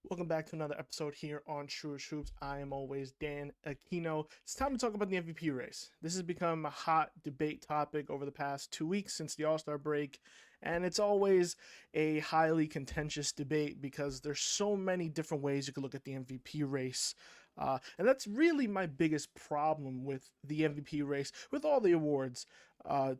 Welcome back to another episode here on True Hoops. I am always Dan Aquino. It's time to talk about the MVP race. This has become a hot debate topic over the past 2 weeks since the All-Star break, and it's always a highly contentious debate because there's so many different ways you could look at the MVP race. And that's really my biggest problem with the MVP race, with all the awards,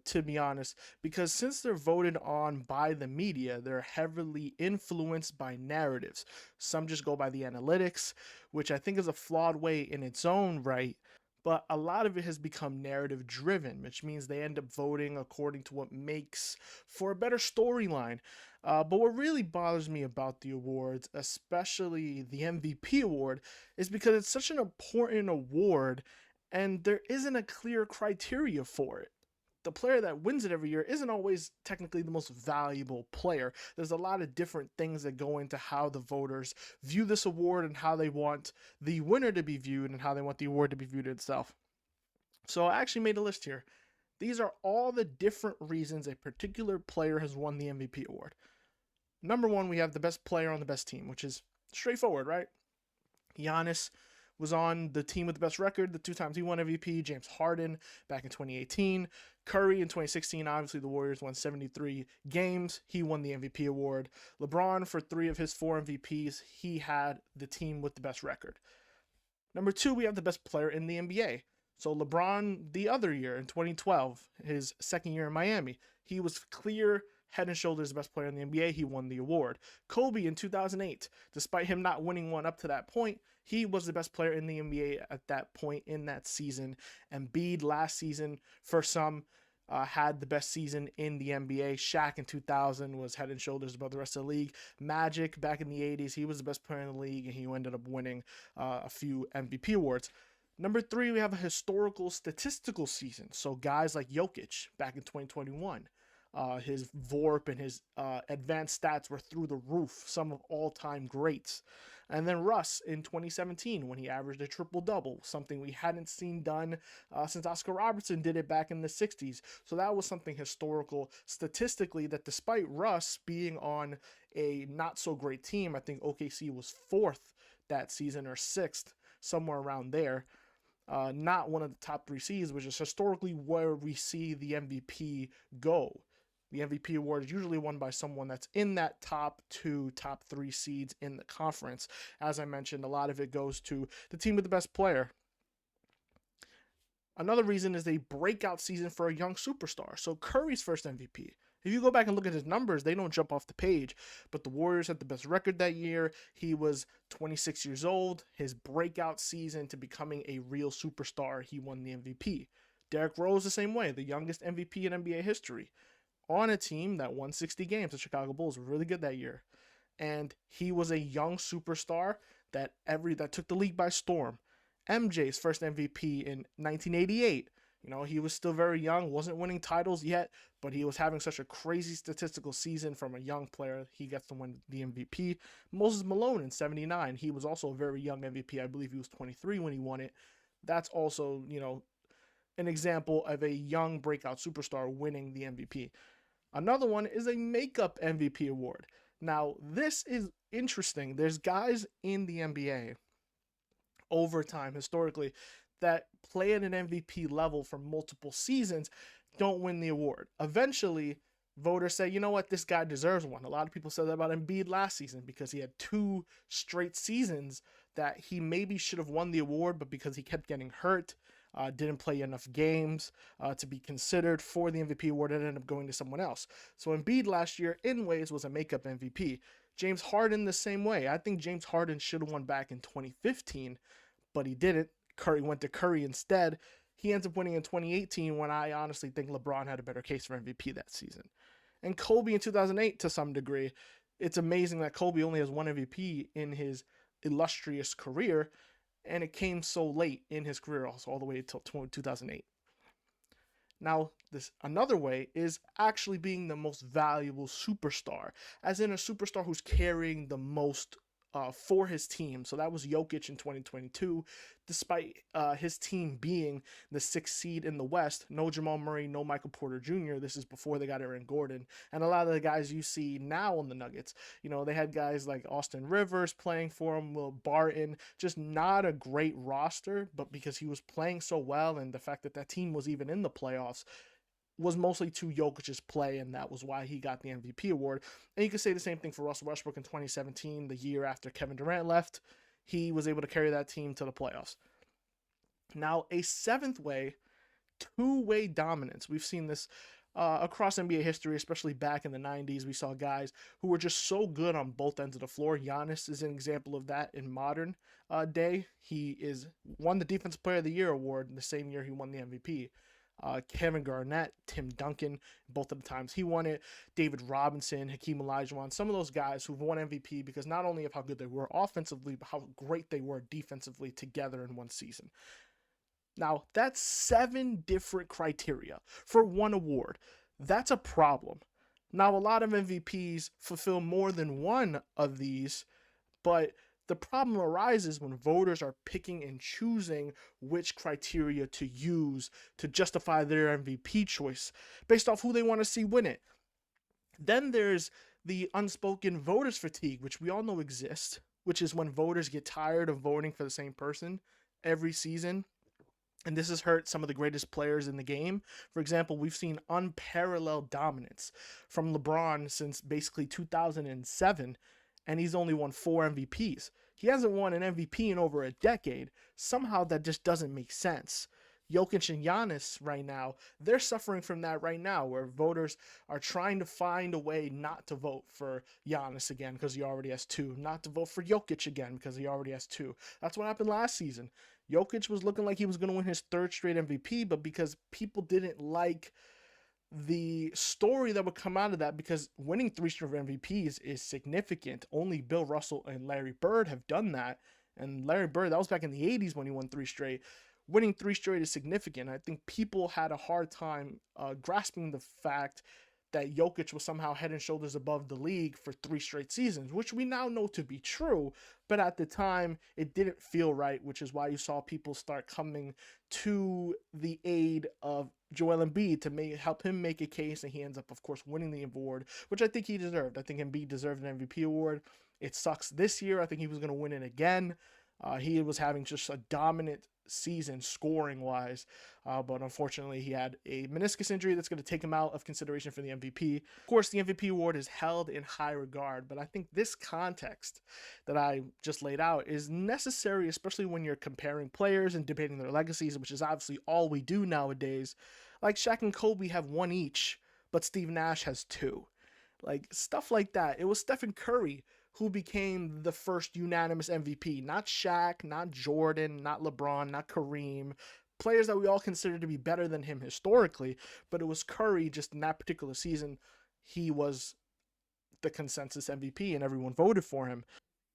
to be honest, because since they're voted on by the media, they're heavily influenced by narratives. Some just go by the analytics, which I think is a flawed way in its own right. But a lot of it has become narrative driven, which means they end up voting according to what makes for a better storyline. But what really bothers me about the awards, especially the MVP award, is because it's such an important award and there isn't a clear criteria for it. The player that wins it every year isn't always technically the most valuable player. There's a lot of different things that go into how the voters view this award and how they want the winner to be viewed and how they want the award to be viewed itself. So I actually made a list here. These are all the different reasons a particular player has won the MVP award. Number one, we have the best player on the best team, which is straightforward, right? Giannis was on the team with the best record the 2 times he won MVP. James Harden back in 2018. Curry in 2016. Obviously, the Warriors won 73 games. He won the MVP award. LeBron, for 3 of his 4 MVPs, he had the team with the best record. Number 2, we have the best player in the NBA. So LeBron, the other year in 2012, his second year in Miami, he was clear head and shoulders the best player in the NBA. He won the award. Kobe in 2008, despite him not winning one up to that point, he was the best player in the NBA at that point in that season. Embiid last season, for some, had the best season in the NBA. Shaq in 2000 was head and shoulders above the rest of the league. Magic back in the 80s, he was the best player in the league, and he ended up winning a few MVP awards. Number 3, we have a historical statistical season. So guys like Jokic back in 2021, his VORP and his advanced stats were through the roof, some of all-time greats. And then Russ in 2017 when he averaged a triple-double, something we hadn't seen done since Oscar Robertson did it back in the 60s. So that was something historical statistically, that despite Russ being on a not-so-great team, I think OKC was 4th that season or 6th, somewhere around there. Not one of the top 3 seeds, which is historically where we see the MVP go. The MVP award is usually won by someone that's in that top 2, top 3 seeds in the conference. As I mentioned, a lot of it goes to the team with the best player. Another reason is a breakout season for a young superstar. So Curry's first MVP. If you go back and look at his numbers, they don't jump off the page. But the Warriors had the best record that year. He was 26 years old. His breakout season to becoming a real superstar, he won the MVP. Derrick Rose the same way, the youngest MVP in NBA history, on a team that won 60 games. The Chicago Bulls were really good that year. And he was a young superstar that took the league by storm. MJ's first MVP in 1988. He was still very young, wasn't winning titles yet, but he was having such a crazy statistical season from a young player. He gets to win the MVP. Moses Malone in 79. He was also a very young MVP. I believe he was 23 when he won it. That's also, an example of a young breakout superstar winning the MVP. Another one is a makeup MVP award. Now, this is interesting. There's guys in the NBA over time, historically, that play at an MVP level for multiple seasons, don't win the award. Eventually, voters say, you know what, this guy deserves one. A lot of people said that about Embiid last season because he had 2 straight seasons that he maybe should have won the award, but because he kept getting hurt, didn't play enough games to be considered for the MVP award, it ended up going to someone else. So Embiid last year, in ways, was a makeup MVP. James Harden the same way. I think James Harden should have won back in 2015, but he didn't. Curry went to Curry instead. He ends up winning in 2018 when I honestly think LeBron had a better case for MVP that season. And Kobe in 2008 to some degree. It's amazing that Kobe only has 1 MVP in his illustrious career, and it came so late in his career, also all the way until 2008. Now, this another way is actually being the most valuable superstar, as in a superstar who's carrying the most for his team. So that was Jokic in 2022. Despite his team being the 6th seed in the West, no Jamal Murray, no Michael Porter Jr. This is before they got Aaron Gordon. And a lot of the guys you see now on the Nuggets, they had guys like Austin Rivers playing for him, Will Barton, just not a great roster, but because he was playing so well and the fact that that team was even in the playoffs, was mostly to Jokic's play, and that was why he got the MVP award. And you could say the same thing for Russell Westbrook in 2017, the year after Kevin Durant left. He was able to carry that team to the playoffs. Now, a seventh way, two-way dominance. We've seen this across NBA history, especially back in the 90s. We saw guys who were just so good on both ends of the floor. Giannis is an example of that in modern day. He won the Defensive Player of the Year award the same year he won the MVP. Kevin Garnett, Tim Duncan, both of the times he won it. David Robinson, Hakeem Olajuwon, some of those guys who've won MVP because not only of how good they were offensively, but how great they were defensively together in one season. Now, that's 7 different criteria for one award. That's a problem. Now, a lot of MVPs fulfill more than one of these, but the problem arises when voters are picking and choosing which criteria to use to justify their MVP choice based off who they want to see win it. Then there's the unspoken voters fatigue, which we all know exists, which is when voters get tired of voting for the same person every season. And this has hurt some of the greatest players in the game. For example, we've seen unparalleled dominance from LeBron since basically 2007, and he's only won 4 MVPs. He hasn't won an MVP in over a decade. Somehow that just doesn't make sense. Jokic and Giannis right now, they're suffering from that right now, where voters are trying to find a way not to vote for Giannis again because he already has 2, not to vote for Jokic again because he already has 2. That's what happened last season. Jokic was looking like he was going to win his 3rd straight MVP, but because people didn't like the story that would come out of that, because winning 3 straight MVPs is significant. Only Bill Russell and Larry Bird have done that. And Larry Bird, that was back in the 80s when he won 3 straight. Winning 3 straight is significant. I think people had a hard time grasping the fact that Jokic was somehow head and shoulders above the league for 3 straight seasons, which we now know to be true. But at the time, it didn't feel right, which is why you saw people start coming to the aid of Joel Embiid to help him make a case, and he ends up, of course, winning the award, which I think he deserved. I think Embiid deserved an MVP award. It sucks this year. I think he was going to win it again. He was having just a dominant season scoring wise, but unfortunately he had a meniscus injury that's going to take him out of consideration for the MVP. Of course, the MVP award is held in high regard, but I think this context that I just laid out is necessary, especially when you're comparing players and debating their legacies, which is obviously all we do nowadays. Like Shaq and Kobe have 1 each, but Steve Nash has 2. Like stuff like that. It was Stephen Curry who became the first unanimous MVP. Not Shaq, not Jordan, not LeBron, not Kareem. Players that we all consider to be better than him historically, but it was Curry just in that particular season. He was the consensus MVP and everyone voted for him.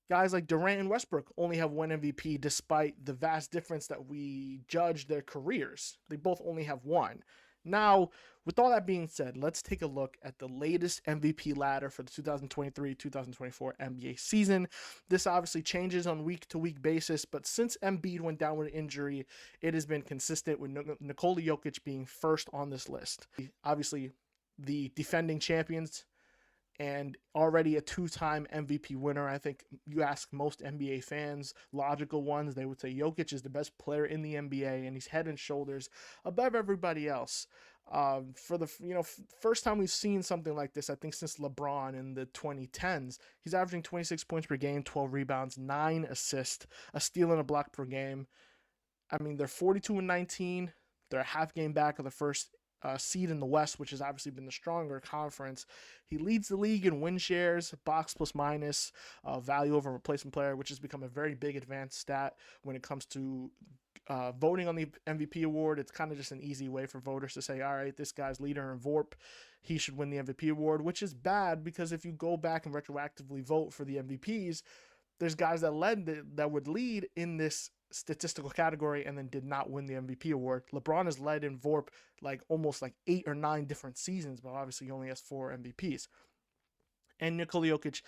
Guys like Durant and Westbrook only have 1 MVP despite the vast difference that we judge their careers. They both only have 1. Now, with all that being said, let's take a look at the latest MVP ladder for the 2023-2024 NBA season. This obviously changes on week-to-week basis, but since Embiid went down with an injury, it has been consistent with Nikola Jokic being first on this list. Obviously, the defending champions and already a 2-time MVP winner. I think you ask most NBA fans, logical ones, they would say Jokic is the best player in the NBA, and he's head and shoulders above everybody else. For the first time we've seen something like this, I think since LeBron in the 2010s. He's averaging 26 points per game, 12 rebounds, 9 assists, a steal and a block per game. I mean, they're 42-19. They're a half game back of the first seed in the West, which has obviously been the stronger conference. He leads the league in win shares, box plus minus, value over replacement player, which has become a very big advanced stat when it comes to voting on the MVP award. It's kind of just an easy way for voters to say, all right, this guy's leader in VORP, he should win the MVP award, which is bad because if you go back and retroactively vote for the MVPs, there's guys that would lead in this statistical category and then did not win the MVP award. LeBron has led in VORP almost 8 or 9 different seasons, but obviously he only has 4 MVPs. And Nikola Jokic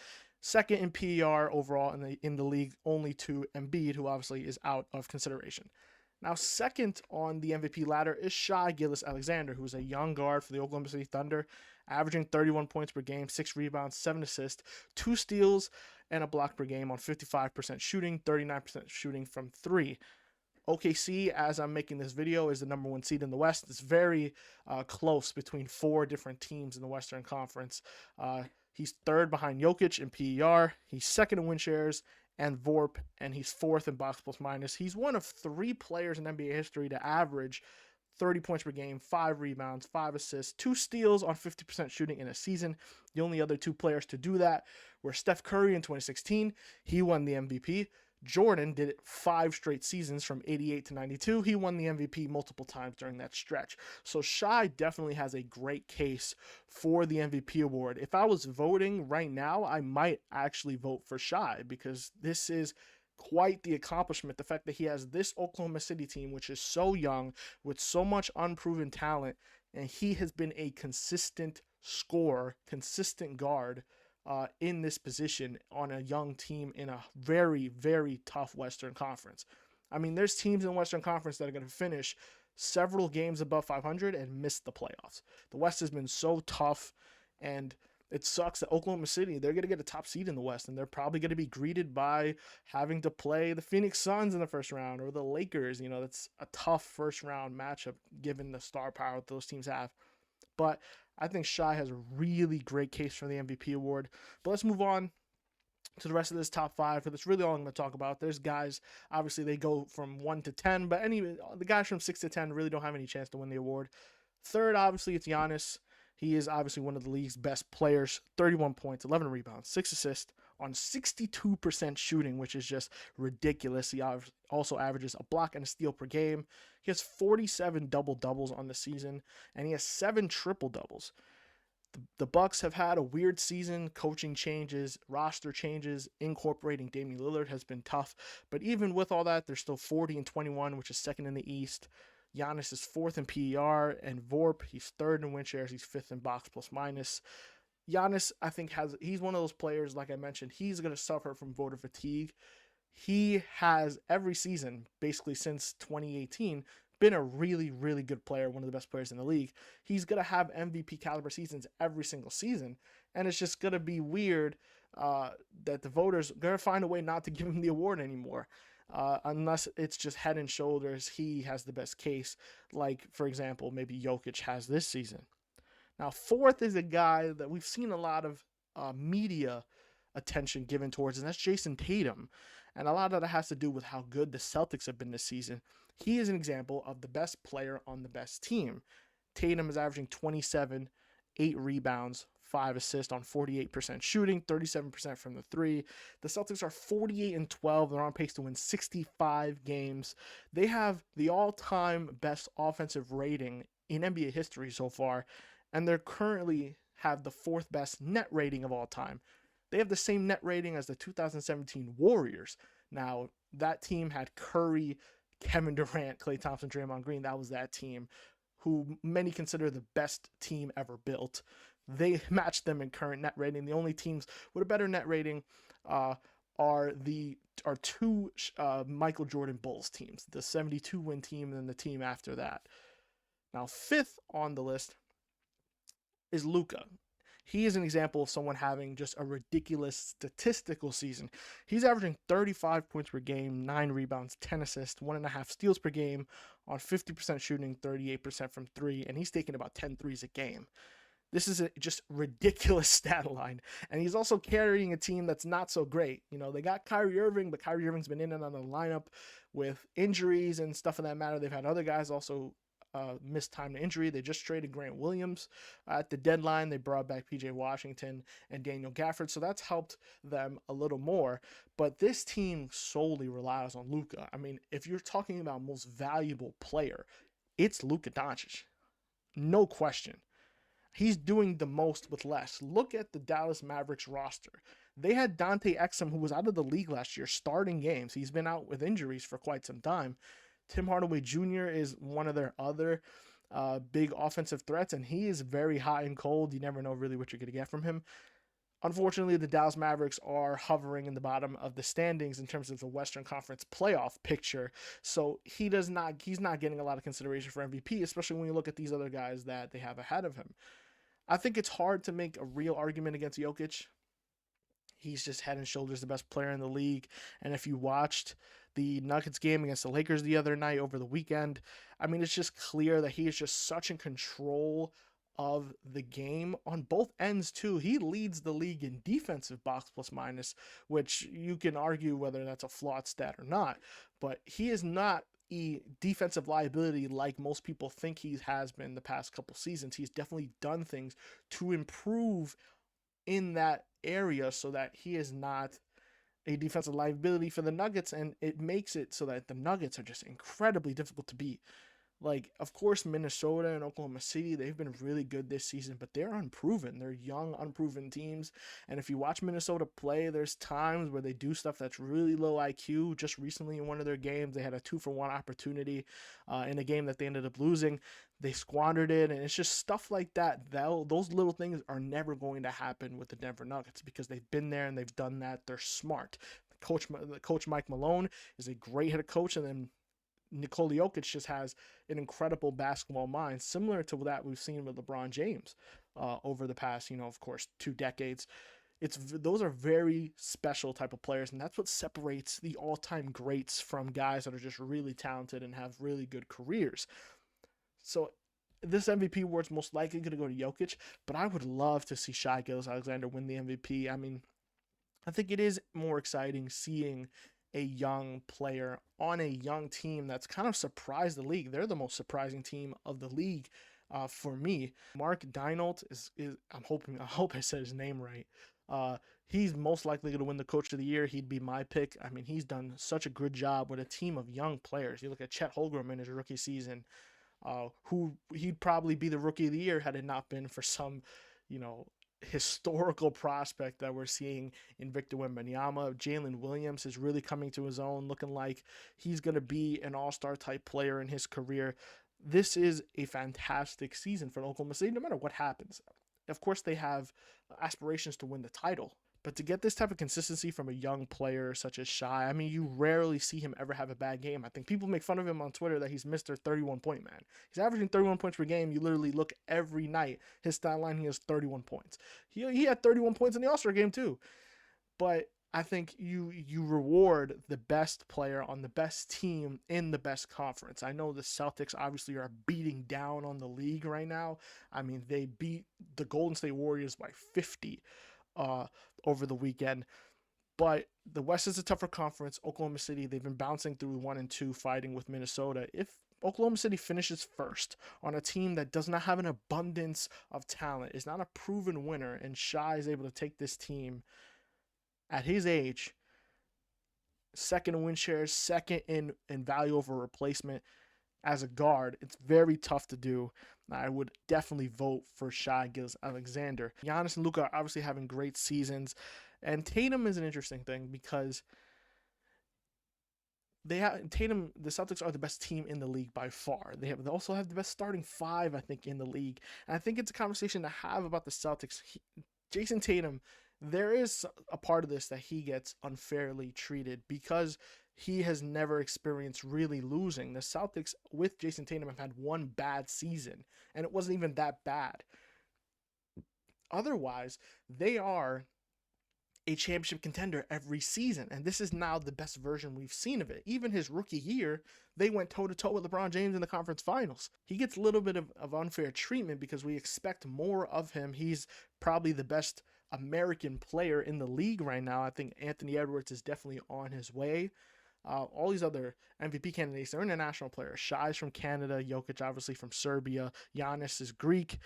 Second in PER overall in the league, only to Embiid, who obviously is out of consideration. Now, second on the MVP ladder is Shai Gilgeous-Alexander, who is a young guard for the Oklahoma City Thunder, averaging 31 points per game, 6 rebounds, 7 assists, 2 steals, and a block per game on 55% shooting, 39% shooting from 3. OKC, as I'm making this video, is the number 1 seed in the West. It's very close between 4 different teams in the Western Conference. He's third behind Jokic in PER. He's second in win shares and VORP, and he's fourth in box plus minus. He's one of 3 players in NBA history to average 30 points per game, 5 rebounds, 5 assists, 2 steals on 50% shooting in a season. The only other 2 players to do that were Steph Curry in 2016. He won the MVP. Jordan did it 5 straight seasons from 88 to 92. He won the MVP multiple times during that stretch. So Shai definitely has a great case for the MVP award. If I was voting right now, I might actually vote for Shai, because this is quite the accomplishment. The fact that he has this Oklahoma City team, which is so young, with so much unproven talent, and he has been a consistent scorer, consistent guard in this position on a young team in a very, very tough Western Conference. I mean, there's teams in the Western Conference that are going to finish several games above 500 and miss the playoffs. The West has been so tough, and it sucks that Oklahoma City, they're going to get a top seed in the West, and they're probably going to be greeted by having to play the Phoenix Suns in the first round or the Lakers. You know, that's a tough first round matchup given the star power that those teams have. But I think Shai has a really great case for the MVP award. But let's move on to the rest of this top 5, for that's really all I'm going to talk about. There's guys, obviously they go from 1 to 10, but the guys from 6 to 10 really don't have any chance to win the award. Third, obviously, it's Giannis. He is obviously one of the league's best players. 31 points, 11 rebounds, 6 assists on 62% shooting, which is just ridiculous. He also averages a block and a steal per game. He has 47 double-doubles on the season, and he has 7 triple-doubles. The Bucks have had a weird season. Coaching changes, roster changes, incorporating Damian Lillard has been tough. But even with all that, they're still 40-21, which is second in the East. Giannis is 4th in PER and VORP. He's 3rd in win shares. He's 5th in box plus minus. Giannis, I think, he's one of those players, like I mentioned, he's going to suffer from voter fatigue. He has every season, basically since 2018, been a really, really good player, one of the best players in the league. He's going to have MVP caliber seasons every single season, and it's just going to be weird that the voters are going to find a way not to give him the award anymore, unless it's just head and shoulders he has the best case, like, for example, maybe Jokic has this season. Now, 4th is a guy that we've seen a lot of media attention given towards, and that's Jason Tatum. And a lot of that has to do with how good the Celtics have been this season. He is an example of the best player on the best team. Tatum is averaging 27, 8 rebounds, 5 assists on 48% shooting, 37% from the 3. The Celtics are 48-12. They're on pace to win 65 games. They have the all-time best offensive rating in NBA history so far, and they're currently have the 4th best net rating of all time. They have the same net rating as the 2017 Warriors. Now, that team had Curry, Kevin Durant, Klay Thompson, Draymond Green. That was that team, who many consider the best team ever built. They matched them in current net rating. The only teams with a better net rating are 2 Michael Jordan Bulls teams, the 72-win team and then the team after that. Now, 5th on the list is Luka. He is an example of someone having just a ridiculous statistical season. He's averaging 35 points per game, 9 rebounds, 10 assists, 1.5 steals per game on 50% shooting, 38% from 3, and he's taking about 10 threes a game. This is a just ridiculous stat line. And he's also carrying a team that's not so great. You know, they got Kyrie Irving, but Kyrie Irving's been in and out of the lineup with injuries and stuff of that matter. They've had other guys also missed time to injury. They just traded Grant Williams at the deadline. They brought back PJ Washington and Daniel Gafford, so that's helped them a little more. But this team solely relies on Luka. I mean, if you're talking about most valuable player, it's Luka Doncic. No question. He's doing the most with less. Look at the Dallas Mavericks roster. They had Dante Exum, who was out of the league last year, starting games. He's been out with injuries for quite some time. Tim Hardaway Jr. is one of their other big offensive threats, and he is very hot and cold. You never know really what you're going to get from him. Unfortunately, the Dallas Mavericks are hovering in the bottom of the standings in terms of the Western Conference playoff picture. So he's not getting a lot of consideration for MVP, especially when you look at these other guys that they have ahead of him. I think it's hard to make a real argument against Jokic. He's just head and shoulders the best player in the league. And if you watched the Nuggets game against the Lakers the other night over the weekend, I mean, it's just clear that he is just such in control of the game on both ends too. He leads the league in defensive box plus minus, which you can argue whether that's a flawed stat or not, but he is not a defensive liability like most people think he has been the past couple seasons. He's definitely done things to improve in that area so that he is not a defensive liability for the Nuggets, and it makes it so that the Nuggets are just incredibly difficult to beat. Like, of course, Minnesota and Oklahoma City, they've been really good this season, but they're unproven. They're young, unproven teams. And if you watch Minnesota play, there's times where they do stuff that's really low IQ. Just recently in one of their games, they had a 2-for-1 opportunity in a game that they ended up losing. They squandered it, and it's just stuff like that. Those little things are never going to happen with the Denver Nuggets because they've been there and they've done that. They're smart. Coach Mike Malone is a great head coach, and then Nikola Jokic just has an incredible basketball mind, similar to that we've seen with LeBron James over the past, of course, 2 decades. Those are very special type of players, and that's what separates the all-time greats from guys that are just really talented and have really good careers. So this MVP award's most likely going to go to Jokic, but I would love to see Shai Gilgeous-Alexander win the MVP. I mean, I think it is more exciting seeing a young player on a young team that's kind of surprised the league. They're the most surprising team of the league for me. Mark Daigneault is I hope I said his name right. He's most likely going to win the Coach of the Year. He'd be my pick. I mean, he's done such a good job with a team of young players. You look at Chet Holmgren in his rookie season, who he'd probably be the Rookie of the Year had it not been for some, historical prospect that we're seeing in Victor Wembanyama. Jalen Williams is really coming to his own, looking like he's going to be an all-star type player in his career. This is a fantastic season for Oklahoma City, no matter what happens. Of course, they have aspirations to win the title, but to get this type of consistency from a young player such as Shai, I mean, you rarely see him ever have a bad game. I think people make fun of him on Twitter that he's Mr. 31-point man. He's averaging 31 points per game. You literally look every night. His stat line, he has 31 points. He had 31 points in the All-Star game too. But I think you reward the best player on the best team in the best conference. I know the Celtics obviously are beating down on the league right now. I mean, they beat the Golden State Warriors by 50 over the weekend. But the West is a tougher conference. Oklahoma City, they've been bouncing through 1 and 2, fighting with Minnesota. If Oklahoma City finishes first on a team that does not have an abundance of talent, is not a proven winner, and Shai is able to take this team at his age, second in win shares, second in value over replacement as a guard, it's very tough to do. I would definitely vote for Shai Gilgeous-Alexander. Giannis and Luka are obviously having great seasons, and Tatum is an interesting thing because the Celtics are the best team in the league by far. They also have the best starting 5, I think, in the league. And I think it's a conversation to have about the Celtics. Jason Tatum, there is a part of this that he gets unfairly treated because he has never experienced really losing. The Celtics with Jason Tatum have had 1 bad season, and it wasn't even that bad. Otherwise, they are a championship contender every season, and this is now the best version we've seen of it. Even his rookie year, they went toe-to-toe with LeBron James in the conference finals. He gets a little bit of unfair treatment because we expect more of him. He's probably the best American player in the league right now. I think Anthony Edwards is definitely on his way. All these other MVP candidates, they're international players. Shai's from Canada, Jokic obviously from Serbia, Giannis is Greek,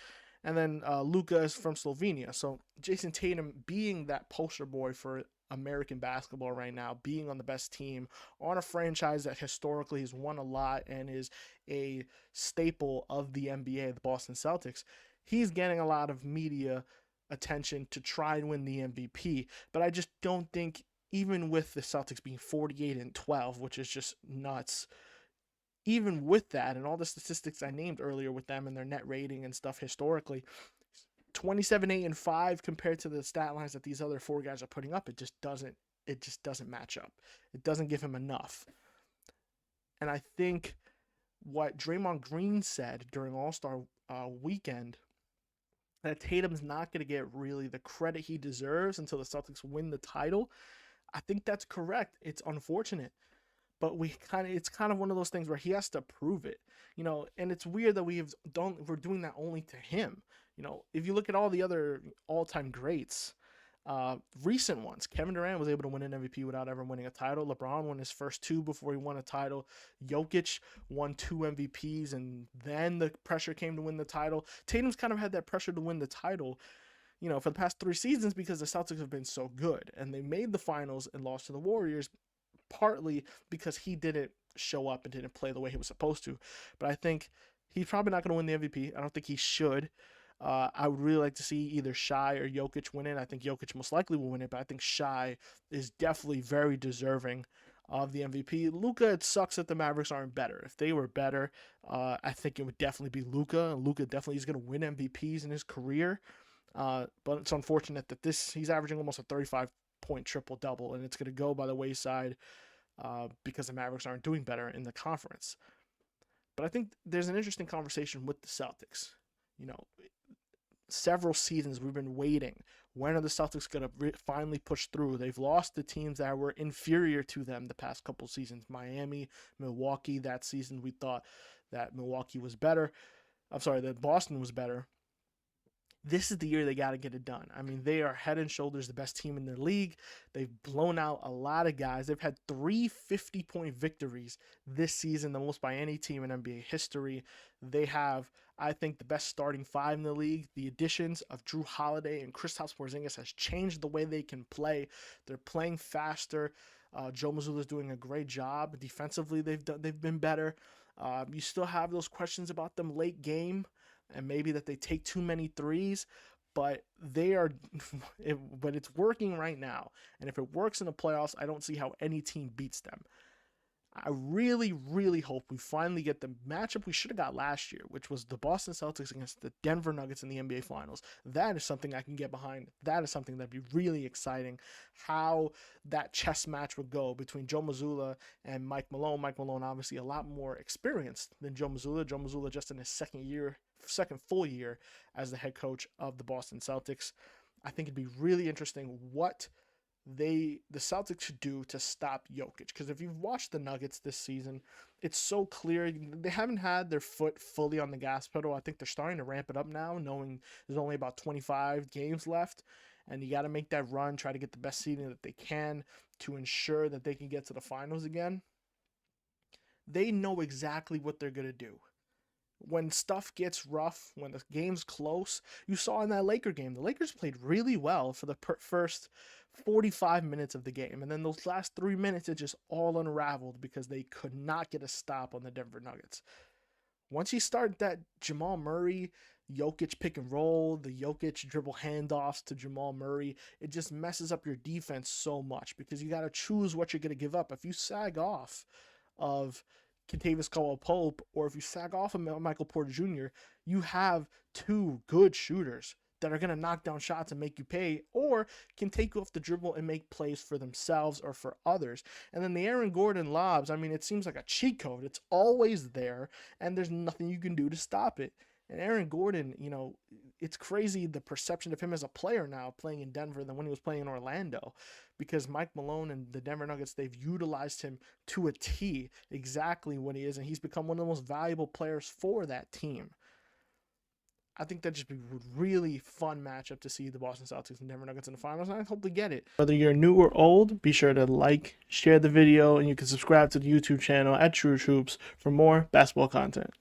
and then Luka is from Slovenia. So Jason Tatum being that poster boy for American basketball right now, being on the best team, on a franchise that historically has won a lot and is a staple of the NBA, the Boston Celtics, he's getting a lot of media attention to try and win the MVP. But I just don't think, even with the Celtics being 48-12, which is just nuts, even with that and all the statistics I named earlier with them and their net rating and stuff historically, 27, 8, and 5 compared to the stat lines that these other 4 guys are putting up, it just doesn't match up. It doesn't give him enough. And I think what Draymond Green said during All-Star weekend, that Tatum's not going to get really the credit he deserves until the Celtics win the title, I think that's correct. It's unfortunate, but it's kind of one of those things where he has to prove it, and it's weird that we're doing that only to him. If you look at all the other all-time greats, recent ones, Kevin Durant was able to win an MVP without ever winning a title. LeBron won his first 2 before he won a title. Jokic won 2 MVPs, and then the pressure came to win the title. Tatum's kind of had that pressure to win the title, for the past 3 seasons because the Celtics have been so good, and they made the finals and lost to the Warriors, partly because he didn't show up and didn't play the way he was supposed to. But I think he's probably not going to win the MVP. I don't think he should. I would really like to see either Shai or Jokic win it. I think Jokic most likely will win it, but I think Shai is definitely very deserving of the MVP. Luka, it sucks that the Mavericks aren't better. If they were better, I think it would definitely be Luka. Luka definitely is going to win MVPs in his career. But it's unfortunate that he's averaging almost a 35-point triple-double, and it's going to go by the wayside because the Mavericks aren't doing better in the conference. But I think there's an interesting conversation with the Celtics. Several seasons we've been waiting. When are the Celtics going to finally push through? They've lost to teams that were inferior to them the past couple seasons. Miami, Milwaukee. That season we thought that Milwaukee was better. I'm sorry, that Boston was better. This is the year they got to get it done. I mean, they are head and shoulders the best team in their league. They've blown out a lot of guys. They've had 3 50-point victories this season, the most by any team in NBA history. They have, I think, the best starting 5 in the league. The additions of Drew Holiday and Kristaps Porzingis has changed the way they can play. They're playing faster. Joe Mazzulla is doing a great job. Defensively, they've been better. You still have those questions about them late game, and maybe that they take too many threes, but but it's working right now. And if it works in the playoffs, I don't see how any team beats them. I really, really hope we finally get the matchup we should have got last year, which was the Boston Celtics against the Denver Nuggets in the NBA Finals. That is something I can get behind. That is something that'd be really exciting, how that chess match would go between Joe Mazzulla and Mike Malone. Mike Malone, obviously a lot more experienced than Joe Mazzulla. Joe Mazzulla just in his second full year as the head coach of the Boston Celtics. I think it'd be really interesting what the Celtics should do to stop Jokic, because if you've watched the Nuggets this season, it's so clear they haven't had their foot fully on the gas pedal. I think they're starting to ramp it up now, knowing there's only about 25 games left, and you got to make that run, try to get the best seeding that they can to ensure that they can get to the finals again. They know exactly what they're going to do. When stuff gets rough, when the game's close, you saw in that Laker game, the Lakers played really well for the first 45 minutes of the game. And then those last 3 minutes, it just all unraveled because they could not get a stop on the Denver Nuggets. Once you start that Jamal Murray, Jokic pick and roll, the Jokic dribble handoffs to Jamal Murray, it just messes up your defense so much because you got to choose what you're going to give up. If you sag off of Kentavious Caldwell-Pope, or if you sag off of Michael Porter Jr., you have 2 good shooters that are going to knock down shots and make you pay, or can take you off the dribble and make plays for themselves or for others. And then the Aaron Gordon lobs, I mean, it seems like a cheat code. It's always there, and there's nothing you can do to stop it. And Aaron Gordon, it's crazy the perception of him as a player now playing in Denver than when he was playing in Orlando, because Mike Malone and the Denver Nuggets, they've utilized him to a T, exactly what he is, and he's become one of the most valuable players for that team. I think that'd just be a really fun matchup to see the Boston Celtics and Denver Nuggets in the finals, and I hope we get it. Whether you're new or old, be sure to like, share the video, and you can subscribe to the YouTube channel at True Hoops for more basketball content.